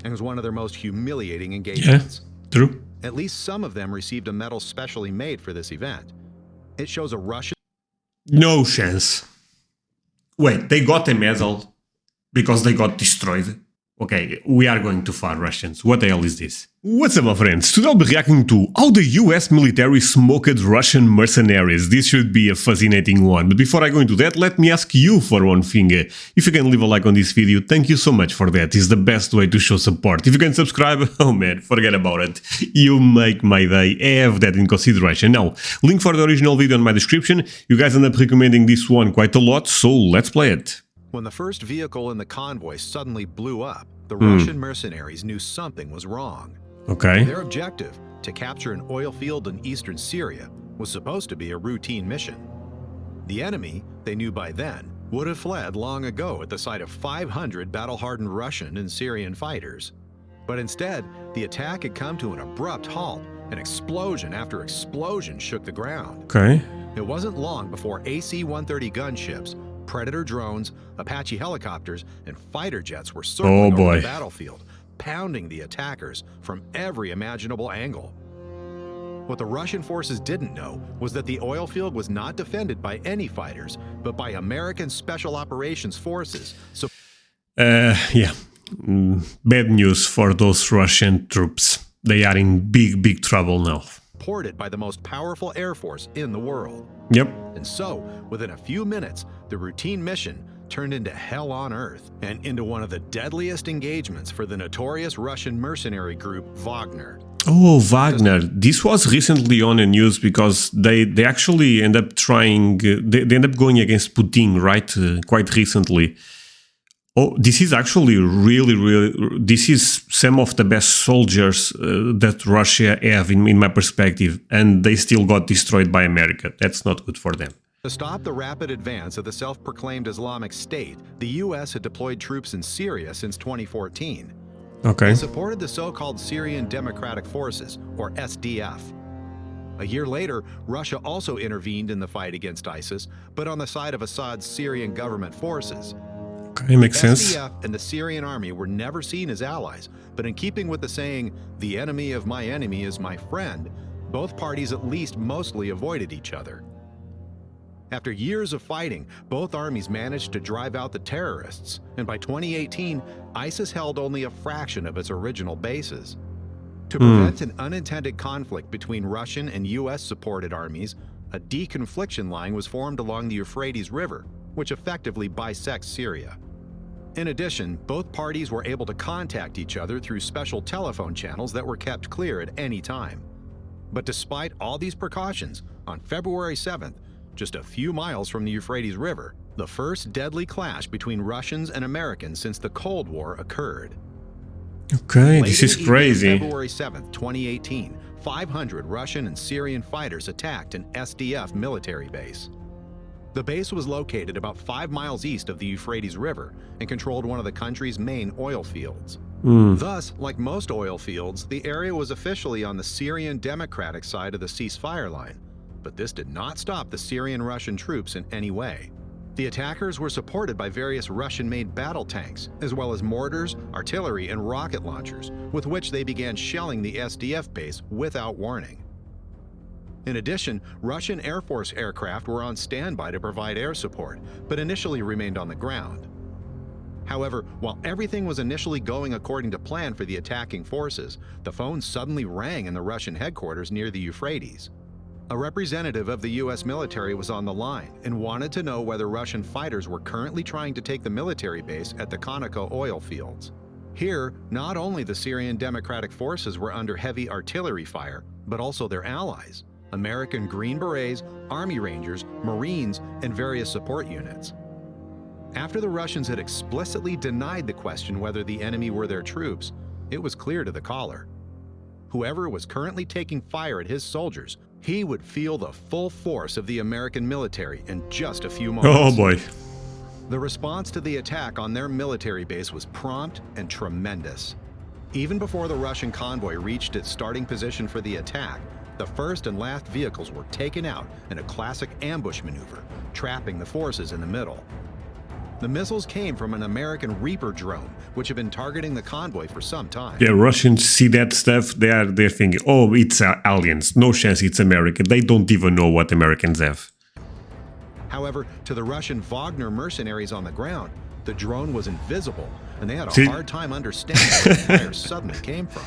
and was one of their most humiliating engagements. Yeah, true. At least some of them received a medal specially made for this event. It shows a Russian... No chance. Wait, they got a medal because they got destroyed? Okay, we are going too far, Russians. What the hell is this? What's up, my friends? Today I'll be reacting to how the US military smoked Russian mercenaries. This should be a fascinating one. But before I go into that, let me ask you for one thing. If you can leave a like on this video, thank you so much for that. It's the best way to show support. If you can subscribe, oh man, forget about it. You make my day. Have that in consideration. Now, link for the original video in my description. You guys end up recommending this one quite a lot, so let's play it. When the first vehicle in the convoy suddenly blew up, the Russian mercenaries knew something was wrong. Okay. Their objective, to capture an oil field in eastern Syria, was supposed to be a routine mission. The enemy, they knew by then, would have fled long ago at the sight of 500 battle-hardened Russian and Syrian fighters. But instead, the attack had come to an abrupt halt, and explosion after explosion shook the ground. Okay. It wasn't long before AC-130 gunships, Predator drones, Apache helicopters, and fighter jets were circling over the battlefield, pounding the attackers from every imaginable angle. What the Russian forces didn't know was that the oil field was not defended by any fighters, but by American Special Operations Forces. So, yeah. Bad news for those Russian troops. They are in big trouble now. Supported by the most powerful air force in the world. Yep. And so, within a few minutes, the routine mission turned into hell on earth and into one of the deadliest engagements for the notorious Russian mercenary group Wagner. Oh, Wagner. This was recently on the news because they actually end up trying, they end up going against Putin, right? Quite recently. Oh, this is actually really, this is some of the best soldiers that Russia have in my perspective, and they still got destroyed by America. That's not good for them. To stop the rapid advance of the self-proclaimed Islamic State, the U.S. had deployed troops in Syria since 2014. Okay. They supported the so-called Syrian Democratic Forces, or SDF. A year later, Russia also intervened in the fight against ISIS, but on the side of Assad's Syrian government forces. Okay, makes sense. SDF and the Syrian army were never seen as allies, but in keeping with the saying, "The enemy of my enemy is my friend," both parties at least mostly avoided each other. After years of fighting, both armies managed to drive out the terrorists, and by 2018, ISIS held only a fraction of its original bases. To prevent an unintended conflict between Russian and US-supported armies, a deconfliction line was formed along the Euphrates River, which effectively bisects Syria. In addition, both parties were able to contact each other through special telephone channels that were kept clear at any time. But despite all these precautions, on February 7th, just a few miles from the Euphrates River, the first deadly clash between Russians and Americans since the Cold War occurred. Okay, this is crazy. February 7th, 2018, 500 Russian and Syrian fighters attacked an SDF military base. The base was located about 5 miles east of the Euphrates River and controlled one of the country's main oil fields. Thus, like most oil fields, the area was officially on the Syrian Democratic side of the ceasefire line, but this did not stop the Syrian-Russian troops in any way. The attackers were supported by various Russian-made battle tanks, as well as mortars, artillery, and rocket launchers, with which they began shelling the SDF base without warning. In addition, Russian Air Force aircraft were on standby to provide air support, but initially remained on the ground. However, while everything was initially going according to plan for the attacking forces, the phone suddenly rang in the Russian headquarters near the Euphrates. A representative of the U.S. military was on the line and wanted to know whether Russian fighters were currently trying to take the military base at the Conoco oil fields. Here, not only the Syrian Democratic Forces were under heavy artillery fire, but also their allies, American Green Berets, Army Rangers, Marines, and various support units. After the Russians had explicitly denied the question whether the enemy were their troops, it was clear to the caller. Whoever was currently taking fire at his soldiers, he would feel the full force of the American military in just a few moments. Oh boy. The response to the attack on their military base was prompt and tremendous. Even before the Russian convoy reached its starting position for the attack, the first and last vehicles were taken out in a classic ambush maneuver, trapping the forces in the middle. The missiles came from an American Reaper drone, which had been targeting the convoy for some time. The Russians see that stuff, they're thinking, oh, it's aliens. No chance it's American. They don't even know what Americans have. However, to the Russian Wagner mercenaries on the ground, the drone was invisible, and they had a See? hard time understanding where the fire suddenly came from.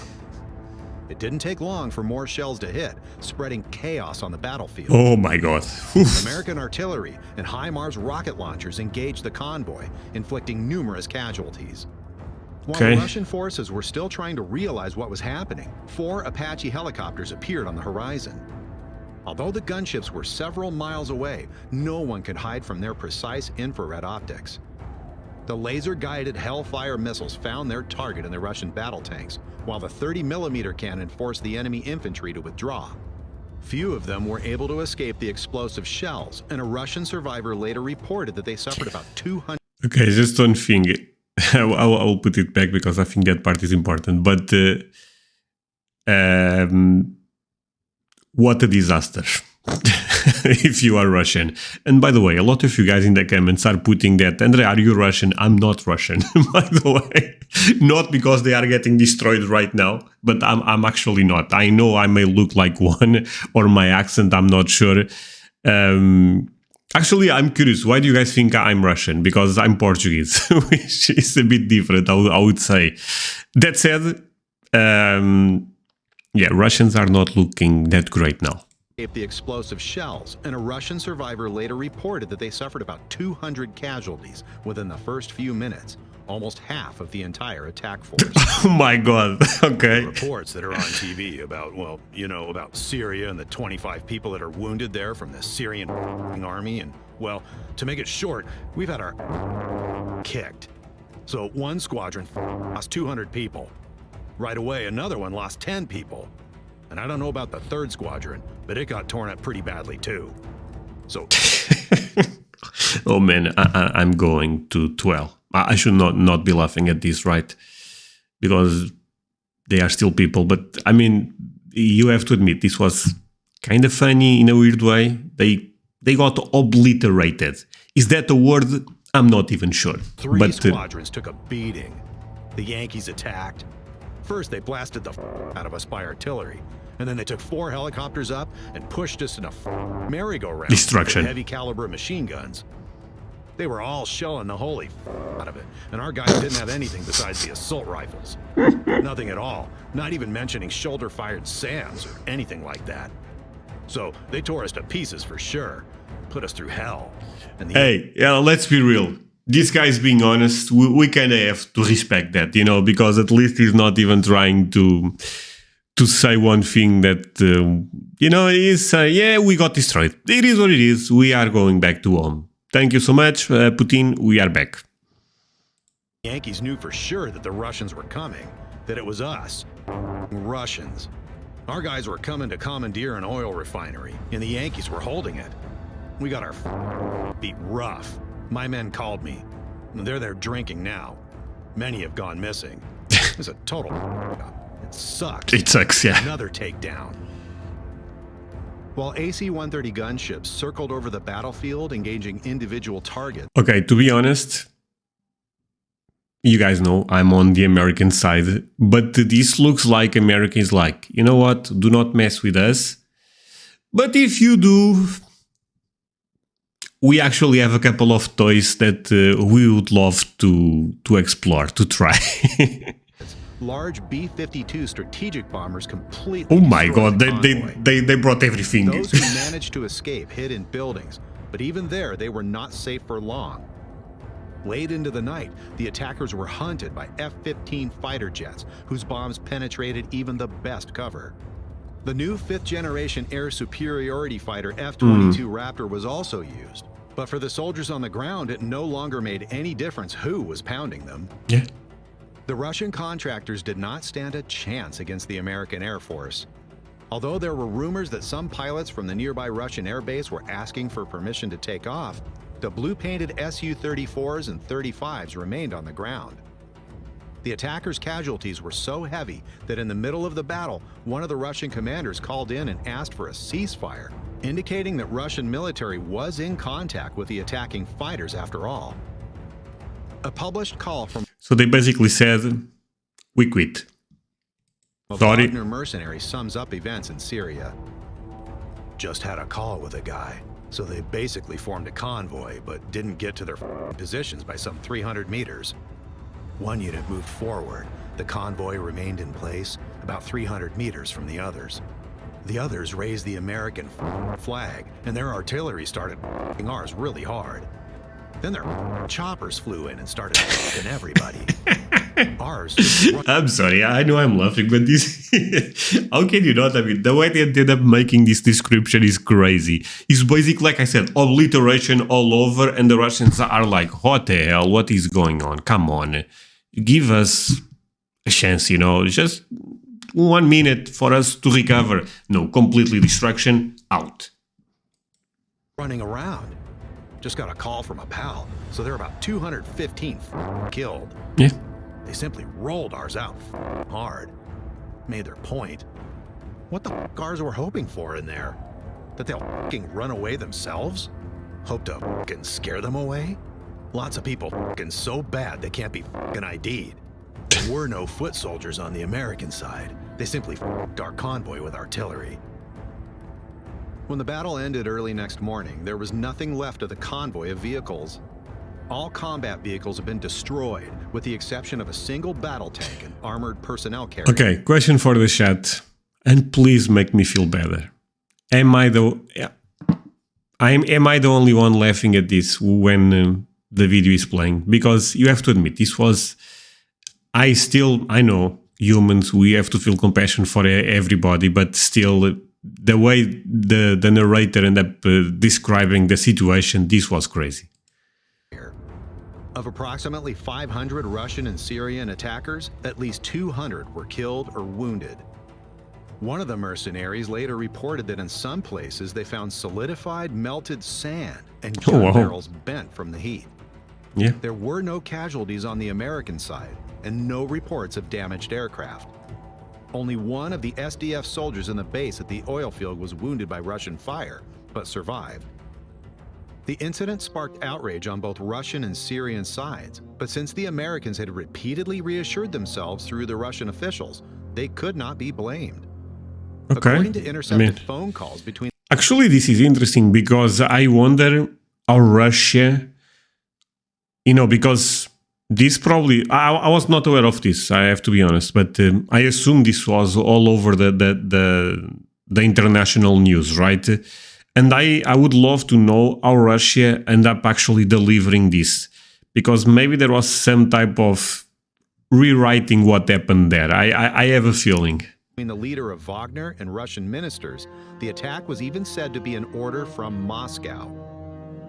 It didn't take long for more shells to hit, spreading chaos on the battlefield. Oh my god. Oof. American artillery and HIMARS rocket launchers engaged the convoy, inflicting numerous casualties. While Okay. the Russian forces were still trying to realize what was happening, 4 Apache helicopters appeared on the horizon. Although the gunships were several miles away, no one could hide from their precise infrared optics. The laser-guided Hellfire missiles found their target in the Russian battle tanks, while the 30mm cannon forced the enemy infantry to withdraw. Few of them were able to escape the explosive shells, and a Russian survivor later reported that they suffered about 200. Okay, just one thing. I will put it back because I think that part is important. But what a disaster if you are Russian. And by the way, a lot of you guys in the comments are putting that, André, are you Russian? I'm not Russian, by the way. Not because they are getting destroyed right now, but I'm actually not. I know I may look like one, or my accent, I'm not sure. Actually, I'm curious, why do you guys think I'm Russian? Because I'm Portuguese, which is a bit different, I would say. That said, yeah, Russians are not looking that great now. The explosive shells, and a Russian survivor later reported that they suffered about 200 casualties within the first few minutes, almost half of the entire attack force. Oh my god, okay. Reports that are on TV about, well, you know, about Syria and the 25 people that are wounded there from the Syrian army, and, well, to make it short, we've had our kicked. So one squadron lost 200 people. Right away, another one lost 10 people. And I don't know about the third squadron, but it got torn up pretty badly too. So, oh man, I'm going to 12. I should not be laughing at this, right? Because they are still people. But I mean, you have to admit, this was kind of funny in a weird way. They got obliterated. Is that a word? I'm not even sure. 3 squadrons took a beating. The Yankees attacked. First, they blasted the out of us by artillery, and then they took 4 helicopters up and pushed us in a merry-go-round Destruction. with heavy caliber machine guns. They were all shelling the holy out of it, and our guys didn't have anything besides the assault rifles. Nothing at all, not even mentioning shoulder-fired SAMs or anything like that. So they tore us to pieces for sure, put us through hell. And Hey, yeah, let's be real. This guy's being honest. We kind of have to respect that, you know, because at least he's not even trying to say one thing that, you know, is, yeah, we got destroyed. It is what it is. We are going back to home. Thank you so much, Putin. We are back. The Yankees knew for sure that the Russians were coming, that it was us, Russians. Our guys were coming to commandeer an oil refinery, and the Yankees were holding it. We got our beat rough. My men called me. They're there drinking now. Many have gone missing. It's a total It sucks. It sucks, yeah. Another takedown. While AC-130 gunships circled over the battlefield, engaging individual targets. Okay, to be honest, you guys know I'm on the American side, but this looks like America is like, you know what, do not mess with us. But if you do, we actually have a couple of toys that we would love to explore, to try. Large B-52 strategic bombers completely. Oh my god, destroyed the convoy. they brought everything. Those who managed to escape hid in buildings, but even there they were not safe for long. Late into the night, the attackers were hunted by F-15 fighter jets, whose bombs penetrated even the best cover. The new 5th-generation air superiority fighter F-22 Raptor was also used, but for the soldiers on the ground, it no longer made any difference who was pounding them. Yeah. The Russian contractors did not stand a chance against the American Air Force. Although there were rumors that some pilots from the nearby Russian air base were asking for permission to take off, the blue-painted Su-34s and 35s remained on the ground. The attackers' casualties were so heavy that in the middle of the battle, one of the Russian commanders called in and asked for a ceasefire, indicating that Russian military was in contact with the attacking fighters after all. A published call from So they basically said, we quit. a Sorry. Wagner mercenary sums up events in Syria. Just had a call with a guy, so they basically formed a convoy, but didn't get to their positions by some 300 meters. One unit moved forward. The convoy remained in place about 300 meters from the others. The others raised the American flag, and their artillery started ours really hard. Then their choppers flew in and started shooting everybody. Ours just I'm sorry, I know I'm laughing, but this... How can you not? I mean, the way they ended up making this description is crazy. It's basically, like I said, obliteration all over, and the Russians are like, what the hell? What is going on? Come on. Give us a chance, you know? Just 1 minute for us to recover. No, completely destruction, out. running around. Just got a call from a pal, so they're about 215 killed. Yeah. They simply rolled ours out hard. Made their point. What the ours were hoping for in there? That they'll run away themselves? Hope to scare them away? Lots of people so bad they can't be ID'd. There were no foot soldiers on the American side. They simply our convoy with artillery. When the battle ended early next morning, there was nothing left of the convoy of vehicles. All combat vehicles have been destroyed, with the exception of a single battle tank and armored personnel carrier. Okay, question for the chat, and please make me feel better. Am I the only one laughing at this when the video is playing? Because you have to admit, this was... I know humans, we have to feel compassion for everybody, but still, the way the narrator ended up describing the situation, this was crazy. Of approximately 500 Russian and Syrian attackers, at least 200 were killed or wounded. One of the mercenaries later reported that in some places they found solidified melted sand and gun barrels bent from the heat. Yeah. There were no casualties on the American side and no reports of damaged aircraft. Only one of the SDF soldiers in the base at the oil field was wounded by Russian fire, but survived. The incident sparked outrage on both Russian and Syrian sides, but since the Americans had repeatedly reassured themselves through the Russian officials, they could not be blamed. Okay. According to intercepted phone calls between... Actually, this is interesting because I wonder how Russia, because this probably... I was not aware of this, I have to be honest, but I assume this was all over the international news, right? And I would love to know how Russia ended up actually delivering this, because maybe there was some type of rewriting what happened there. I have a feeling. Between the leader of Wagner and Russian ministers, the attack was even said to be an order from Moscow.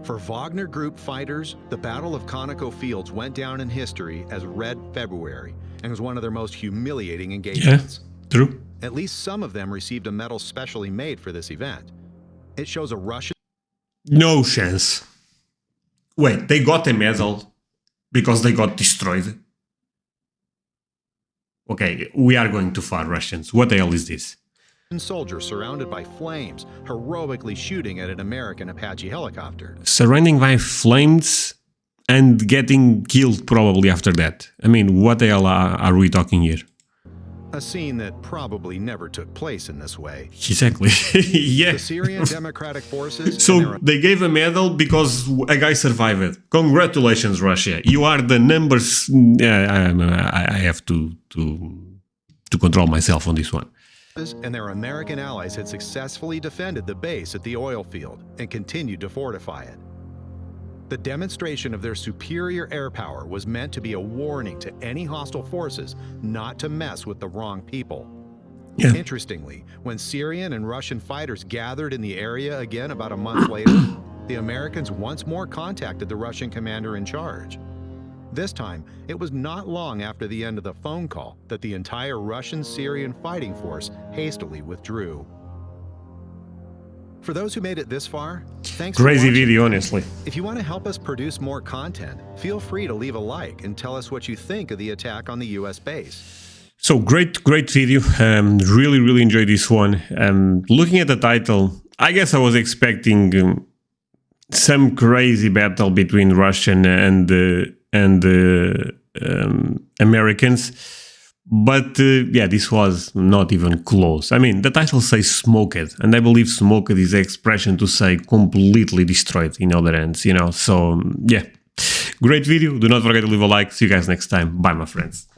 For Wagner Group fighters, the Battle of Conoco Fields went down in history as Red February and was one of their most humiliating engagements. Yeah, true. At least some of them received a medal specially made for this event. It shows a Russian... No chance. Wait, they got a medal because they got destroyed. Okay, we are going too far, Russians. What the hell is this? soldier surrounded by flames, heroically shooting at an American Apache helicopter. Surrounding by flames and getting killed probably after that. I mean, what the hell are we talking here? A scene that probably never took place in this way. Exactly. Yeah. The Syrian Democratic Forces... So they gave a medal because a guy survived. Congratulations, Russia. You are the numbers... I have to control myself on this one. And their American allies had successfully defended the base at the oil field and continued to fortify it. The demonstration of their superior air power was meant to be a warning to any hostile forces not to mess with the wrong people. Yeah. Interestingly, when Syrian and Russian fighters gathered in the area again about a month later, the Americans once more contacted the Russian commander in charge. This time, it was not long after the end of the phone call that the entire Russian-Syrian fighting force hastily withdrew. For those who made it this far, thanks for Crazy watching. video, honestly. If you want to help us produce more content, feel free to leave a like and tell us what you think of the attack on the US base. So great video. Really enjoyed this one. Looking at the title, I guess I was expecting some crazy battle between Russian and and Americans. But yeah, this was not even close. I mean, the title says smoked, and I believe smoked is the expression to say completely destroyed in other ends, you know. So yeah, great video. Do not forget to leave a like. See you guys next time. Bye, my friends.